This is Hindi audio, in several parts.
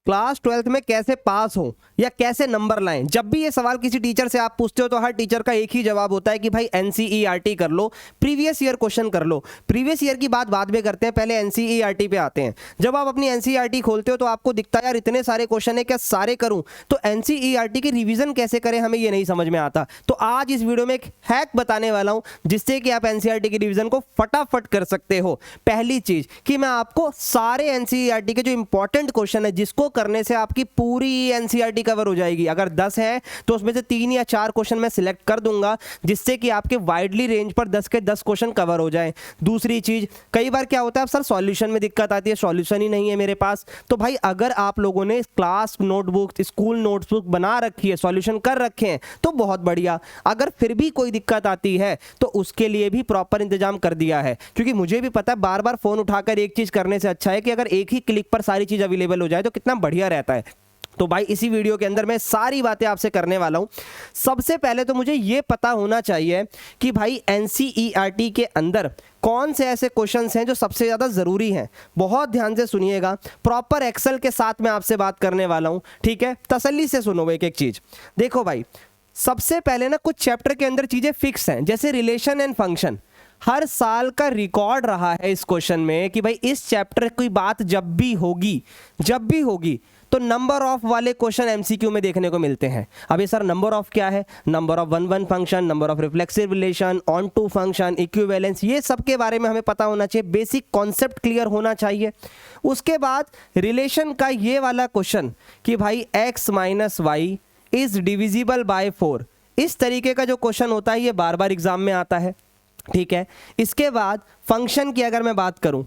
क्लास 12th में कैसे पास हो या कैसे नंबर लाएं। जब भी ये सवाल किसी टीचर से आप पूछते हो तो हर टीचर का एक ही जवाब होता है कि भाई एनसीईआरटी कर लो, प्रीवियस ईयर क्वेश्चन कर लो। प्रीवियस ईयर की बात बाद में करते हैं, पहले एनसीईआरटी पे आते हैं। जब आप अपनी एनसीईआरटी खोलते हो तो आपको दिखता है यार इतने सारे क्वेश्चन है, क्या सारे करूं? तो एनसीईआरटी की रिवीजन कैसे करें हमें ये नहीं समझ में आता। तो आज इस वीडियो में एक हैक बताने वाला हूं जिससे कि आप एनसीईआरटी की रिवीजन को फटाफट कर सकते हो। पहली चीज कि मैं आपको सारे एनसीईआरटी के जो इंपॉर्टेंट क्वेश्चन है जिसको करने से आपकी पूरी एनसीईआरटी कवर हो जाएगी। अगर 10 है तो उसमें से 3 या 4 क्वेश्चन मैं सिलेक्ट कर दूंगा जिससे कि आपके वाइडली रेंज पर 10 के 10 क्वेश्चन कवर हो जाए। दूसरी चीज, कई बार क्या होता है सर सॉल्यूशन में दिक्कत आती है, सॉल्यूशन ही नहीं है मेरे पास। तो भाई अगर आप लोगों ने क्लास नोटबुक, स्कूल नोटबुक बना रखी है, सॉल्यूशन कर रखे हैं तो बहुत बढ़िया। अगर फिर भी कोई दिक्कत आती है तो उसके लिए भी प्रॉपर इंतजाम कर दिया है, क्योंकि मुझे भी पता है बार बार फोन उठाकर एक चीज करने से अच्छा है कि अगर एक ही क्लिक पर सारी चीज अवेलेबल हो जाए तो कितना बढ़िया रहता है। तो भाई इसी वीडियो के अंदर मैं सारी बातें आपसे करने वाला हूं। सबसे पहले तो मुझे यह पता होना चाहिए कि भाई एनसीईआरटी के अंदर कौन से ऐसे क्वेश्चंस हैं जो सबसे ज्यादा जरूरी हैं। बहुत ध्यान से सुनिएगा, प्रॉपर एक्सेल के साथ मैं आपसे बात करने वाला हूं, ठीक है? तसल्ली से सुनो एक एक चीज। देखो भाई, सबसे पहले ना कुछ चैप्टर के अंदर चीजें फिक्स हैं, जैसे रिलेशन एंड फंक्शन। हर साल का रिकॉर्ड रहा है इस क्वेश्चन में कि भाई इस चैप्टर की बात जब भी होगी तो नंबर ऑफ वाले क्वेश्चन एमसीक्यू में देखने को मिलते हैं। अभी सर नंबर ऑफ क्या है? Number of one function, number of reflexive relation, onto function, equivalence, ये सब के बारे में हमें पता होना चाहिए, बेसिक कॉन्सेप्ट क्लियर होना चाहिए। उसके बाद रिलेशन का ये वाला क्वेश्चन कि भाई x minus Y is divisible by 4, इस तरीके का जो क्वेश्चन होता है ये बार बार एग्जाम में आता है, ठीक है? इसके बाद फंक्शन की अगर मैं बात करूं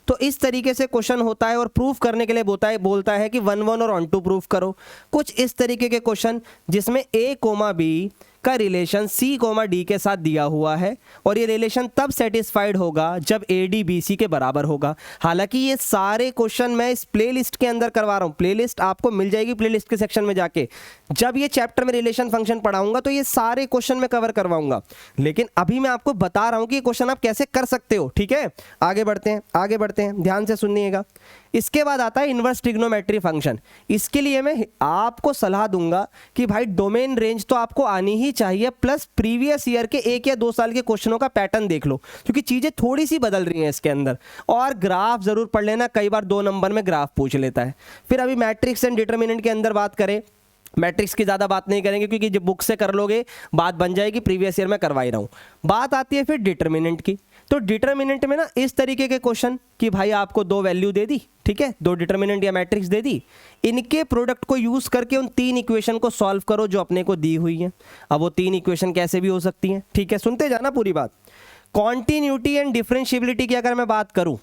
तो इस तरीके से क्वेश्चन होता है और प्रूफ करने के लिए बोलता है कि 1 1 और ऑन टू प्रूफ करो। कुछ इस तरीके के क्वेश्चन जिसमें a कोमा b का रिलेशन c कोमा d के साथ दिया हुआ है और ये रिलेशन तब सेटिस्फाइड होगा जब AD BC के बराबर होगा। हालांकि ये सारे क्वेश्चन मैं इस प्लेलिस्ट के अंदर करवा रहा हूँ, प्लेलिस्ट आपको मिल जाएगी प्लेलिस्ट के सेक्शन में जाके। जब ये चैप्टर में रिलेशन फंक्शन पढ़ाऊंगा तो ये सारे क्वेश्चन मैं कवर करवाऊंगा, लेकिन अभी मैं आपको बता रहा हूं कि ये क्वेश्चन आप कैसे कर सकते हो, ठीक है? आगे बढ़ते हैं, ध्यान से सुनिएगा। इसके बाद आता है इनवर्स ट्रिग्नोमेट्री फंक्शन। इसके लिए मैं आपको सलाह दूंगा कि भाई डोमेन रेंज तो आपको आनी ही चाहिए, प्लस प्रीवियस ईयर के 1 या 2 साल के क्वेश्चनों का पैटर्न देख लो, क्योंकि चीजें थोड़ी सी बदल रही हैं इसके अंदर। और ग्राफ जरूर पढ़ लेना, कई बार 2 नंबर में ग्राफ पूछ लेता है। फिर अभी मैट्रिक्स एंड डिटर्मिनेंट के अंदर बात करें, मैट्रिक्स की ज़्यादा बात नहीं करेंगे क्योंकि जब बुक से कर लोगे बात बन जाएगी, प्रीवियस ईयर में करवा ही रहा हूँ। बात आती है फिर डिटर्मिनेंट की। तो डिटर्मिनेंट में ना इस तरीके के क्वेश्चन कि भाई आपको 2 वैल्यू दे दी, ठीक है, 2 डिटर्मिनेंट या मैट्रिक्स दे दी, इनके प्रोडक्ट को यूज करके उन 3 इक्वेशन को सॉल्व करो जो अपने को दी हुई है। अब वो 3 इक्वेशन कैसे भी हो सकती हैं, ठीक है? सुनते जाना पूरी बात। कॉन्टिन्यूटी एंड डिफरेंशिएबिलिटी की अगर मैं बात करूं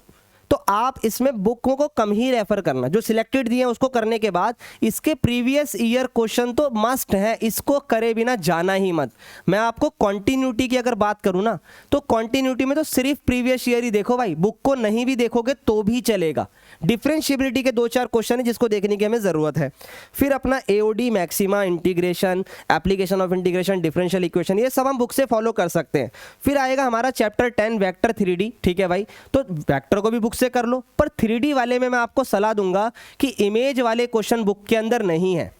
तो आप इसमें बुकों को कम ही रेफर करना, जो सिलेक्टेड दिए हैं उसको करने के बाद इसके प्रीवियस ईयर क्वेश्चन तो मस्ट है, इसको करे बिना जाना ही मत। मैं आपको कॉन्टिन्यूटी की अगर बात करूं ना तो कॉन्टिन्यूटी में तो सिर्फ प्रीवियस ईयर ही देखो भाई, बुक को नहीं भी देखोगे तो भी चलेगा। डिफरेंशिएबिलिटी के 2-4 क्वेश्चन है जिसको देखने की हमें जरूरत है। फिर अपना AOD, maxima, integration, application of integration, differential equation, ये सब हम बुक से फॉलो कर सकते हैं। फिर आएगा हमारा चैप्टर 10 वेक्टर 3D, ठीक है भाई? तो वेक्टर को भी बुक से कर लो, पर 3D वाले में मैं आपको सलाह दूंगा कि इमेज वाले क्वेश्चन बुक के अंदर नहीं है,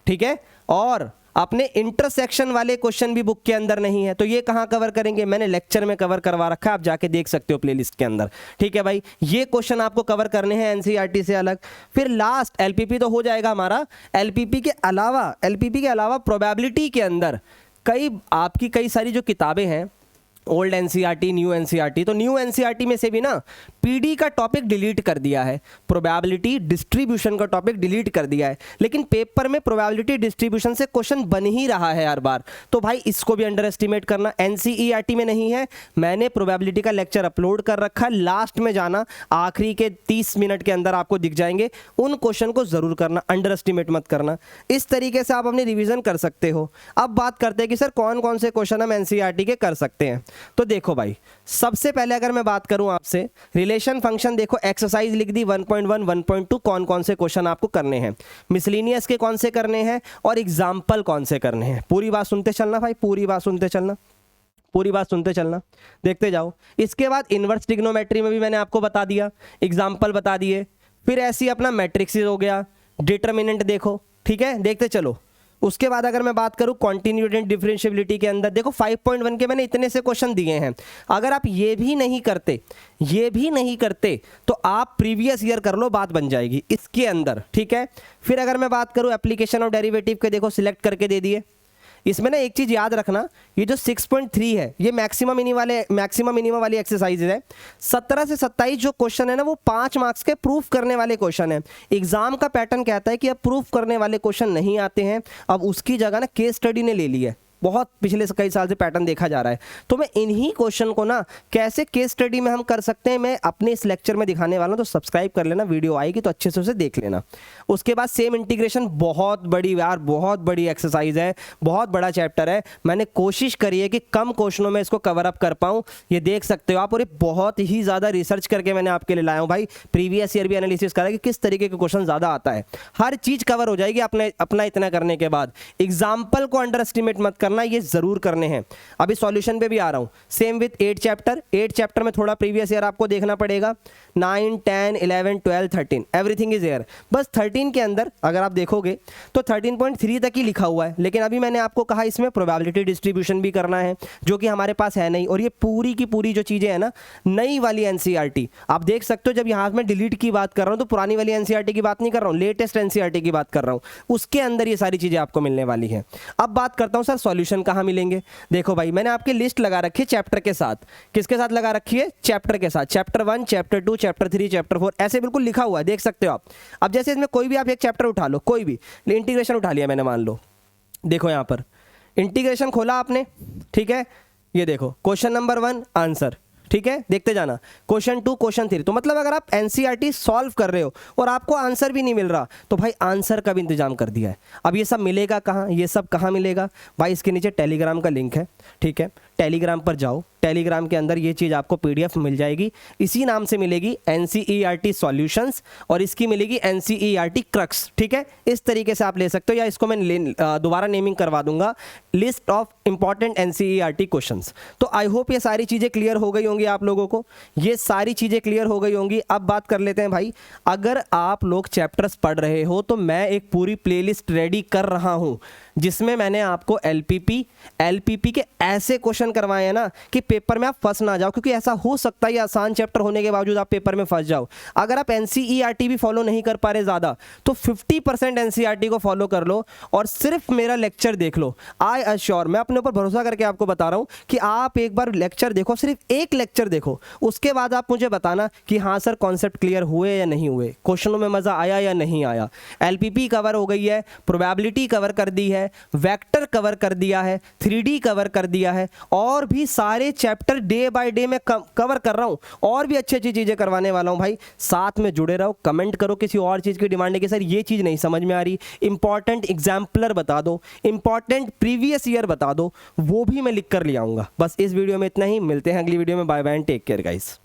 ठीक है? और अपने इंटरसेक्शन वाले क्वेश्चन भी बुक के अंदर नहीं है। तो ये कहां कवर करेंगे? मैंने लेक्चर में कवर करवा रखा है, आप जाके देख सकते हो प्लेलिस्ट के अंदर, ठीक है भाई? ये क्वेश्चन आपको कवर करने हैं एनसीईआरटी से अलग। फिर लास्ट एलपीपी तो हो जाएगा हमारा। एलपीपी के अलावा प्रोबेबिलिटी के अंदर कई सारी जो किताबें हैं, ओल्ड एनसीईआरटी, न्यू एनसीईआरटी, तो न्यू एनसीईआरटी में से भी ना पीडी का टॉपिक डिलीट कर दिया है, प्रोबेबिलिटी डिस्ट्रीब्यूशन का टॉपिक डिलीट कर दिया है, लेकिन पेपर में प्रोबेबिलिटी डिस्ट्रीब्यूशन से क्वेश्चन बन ही रहा है हर बार। तो भाई इसको भी अंडर एस्टिमेट करना। एनसीईआरटी में नहीं है, मैंने प्रोबेबिलिटी का लेक्चर अपलोड कर रखा है, लास्ट में जाना, आखिरी के 30 मिनट के अंदर आपको दिख जाएंगे। उन क्वेश्चन को जरूर करना, अंडर एस्टिमेट मत करना। इस तरीके से आप अपनी रिविजन कर सकते हो। अब बात करते हैं कि सर कौन कौन से क्वेश्चन हम एनसीईआरटी के कर सकते हैं। तो देखो भाई, सबसे पहले अगर मैं बात करूं आपसे रिलेशन फंक्शन, देखो एक्सरसाइज लिख दी 1.1, 1.2, कौन कौन से क्वेश्चन आपको करने हैं, मिसलेनियस के कौन से करने हैं और एग्जाम्पल कौन से करने हैं। पूरी बात सुनते चलना भाई, पूरी बात सुनते चलना, देखते जाओ। इसके बाद इनवर्स ट्रिग्नोमेट्री में भी मैंने आपको बता दिया, एग्जाम्पल बता दिए। फिर ऐसे ही अपना मैट्रिक्स हो गया, डिटर्मिनेंट देखो, ठीक है, देखते चलो। उसके बाद अगर मैं बात करूं कॉन्टिन्यूटी एंड डिफरेंशिएबिलिटी के अंदर, देखो 5.1 के मैंने इतने से क्वेश्चन दिए हैं। अगर आप ये भी नहीं करते तो आप प्रीवियस ईयर कर लो, बात बन जाएगी इसके अंदर, ठीक है। फिर अगर मैं बात करूं एप्लीकेशन ऑफ डेरिवेटिव के, देखो सिलेक्ट करके दे दिए। इसमें ना एक चीज़ याद रखना, ये जो 6.3 है ये मैक्सिमम मिनिमम वाली एक्सरसाइज है। 17 से 27 जो क्वेश्चन है ना वो 5 मार्क्स के प्रूफ करने वाले क्वेश्चन है। एग्जाम का पैटर्न कहता है कि अब प्रूफ करने वाले क्वेश्चन नहीं आते हैं, अब उसकी जगह ना केस स्टडी ने ले ली है। बहुत पिछले कई साल से पैटर्न देखा जा रहा है। तो मैं इन्हीं क्वेश्चन को ना कैसे केस स्टडी में हम कर सकते हैं, मैं अपने इस लेक्चर में दिखाने वाला हूं, तो सब्सक्राइब कर लेना, वीडियो आएगी तो अच्छे से उसे देख लेना। उसके बाद सेम इंटीग्रेशन, बहुत बड़ी यार, बहुत बड़ी एक्सरसाइज है, बहुत बड़ा चैप्टर है। मैंने कोशिश करी है कि कम क्वेश्चनों में इसको कवर अप कर पाऊँ, ये देख सकते हो आप। और ये बहुत ही ज़्यादा रिसर्च करके मैंने आपके लिए लाया हूँ भाई, प्रीवियस ईयर भी एनालिसिस करा कि किस तरीके के क्वेश्चन ज़्यादा आता है। हर चीज़ कवर हो जाएगी अपना इतना करने के बाद। एग्जाम्पल को अंडर एस्टिमेट मत करना, ये जरूर करने हैं। अभी सॉल्यूशन पे भी आ रहा हूं, सेम विथ 8 चैप्टर में थोड़ा प्रीवियस ईयर आपको देखना पड़ेगा। 9, 10, 11, 12, 13 एवरीथिंग इज हियर। बस 13 के अंदर अगर आप देखोगे तो 13.3 तक ही लिखा हुआ है, लेकिन अभी मैंने आपको कहा इसमें प्रोबेबिलिटी डिस्ट्रीब्यूशन भी करना है, जो कि हमारे पास है नहीं। और ये पूरी की पूरी जो चीजें हैं ना, नई वाली एनसीईआरटी आप देख सकते हो। जब यहां में डिलीट की बात कर रहा हूं तो पुरानी वाली एनसीईआरटी की बात नहीं कर रहा हूं, लेटेस्ट एनसीईआरटी की बात कर रहा हूं। उसके अंदर ये सारी चीजें आपको मिलने वाली है। अब बात करता हूं सर सॉल्यूशन कहां मिलेंगे। देखो भाई मैंने आपकी लिस्ट लगा रखी है चैप्टर के साथ। किसके साथ लगा रखी है? चैप्टर के साथ। चैप्टर 1, चैप्टर 2, चैप्टर 3, चैप्टर 4 ऐसे बिल्कुल लिखा हुआ है, देख सकते हो आप। अब जैसे इसमें कोई भी आप एक चैप्टर उठा लो, कोई भी इंटीग्रेशन उठा लिया मैंने, मान लो, देखो यहां पर इंटीग्रेशन खोला आपने, ठीक है। ये देखो क्वेश्चन नंबर 1 आंसर, ठीक है, देखते जाना। क्वेश्चन 2, क्वेश्चन 3, तो मतलब अगर आप एनसीईआरटी सॉल्व कर रहे हो और आपको आंसर भी नहीं मिल रहा, तो भाई आंसर का भी इंतजाम कर दिया है। अब ये सब मिलेगा कहाँ? ये सब कहाँ मिलेगा भाई? इसके नीचे टेलीग्राम का लिंक है, ठीक है, टेलीग्राम पर जाओ। टेलीग्राम के अंदर ये चीज़ आपको पीडीएफ मिल जाएगी, इसी नाम से मिलेगी एनसीईआरटी सॉल्यूशंस, और इसकी मिलेगी एनसीईआरटी क्रक्स, ठीक है। इस तरीके से आप ले सकते हो, या इसको मैं दोबारा नेमिंग करवा दूंगा, list of important NCERT questions. तो आई होप ये सारी चीज़ें क्लियर हो गई होंगी आप लोगों को, ये सारी चीज़ें क्लियर हो गई होंगी। अब बात कर लेते हैं भाई, अगर आप लोग चैप्टर्स पढ़ रहे हो तो मैं एक पूरी प्लेलिस्ट रेडी कर रहा हूँ, जिसमें मैंने आपको एलपीपी के ऐसे क्वेश्चन करवाए हैं ना कि पेपर में आप फंस ना जाओ, क्योंकि ऐसा हो सकता है आसान चैप्टर होने के बावजूद आप पेपर में फंस जाओ। अगर आप एनसीईआरटी भी फॉलो नहीं कर पा रहे ज़्यादा, तो 50% एनसीईआरटी को फॉलो कर लो और सिर्फ मेरा लेक्चर देख लो। आई अश्योर, मैं अपने ऊपर भरोसा करके आपको बता रहा हूँ कि आप एक बार लेक्चर देखो, सिर्फ एक लेक्चर देखो, उसके बाद आप मुझे बताना कि हाँ सर कॉन्सेप्ट क्लियर हुए या नहीं हुए, क्वेश्चनों में मज़ा आया या नहीं आया। एलपीपी कवर हो गई है, प्रोबेबिलिटी कवर कर दी है, वेक्टर कवर कर दिया है, 3D कवर कर दिया है, और भी सारे चैप्टर डे बाय डे में कवर कर रहा हूं, और भी अच्छी अच्छी चीजें करवाने वाला हूं भाई। साथ में जुड़े रहो, कमेंट करो किसी और चीज की डिमांड है कि सर ये चीज नहीं समझ में आ रही, इंपॉर्टेंट एग्जाम्पलर बता दो, इंपॉर्टेंट प्रीवियस ईयर बता दो, वो भी मैं लिख कर ले आऊंगा। बस इस वीडियो में इतना ही, मिलते हैं अगली वीडियो में। Bye bye and take care guys.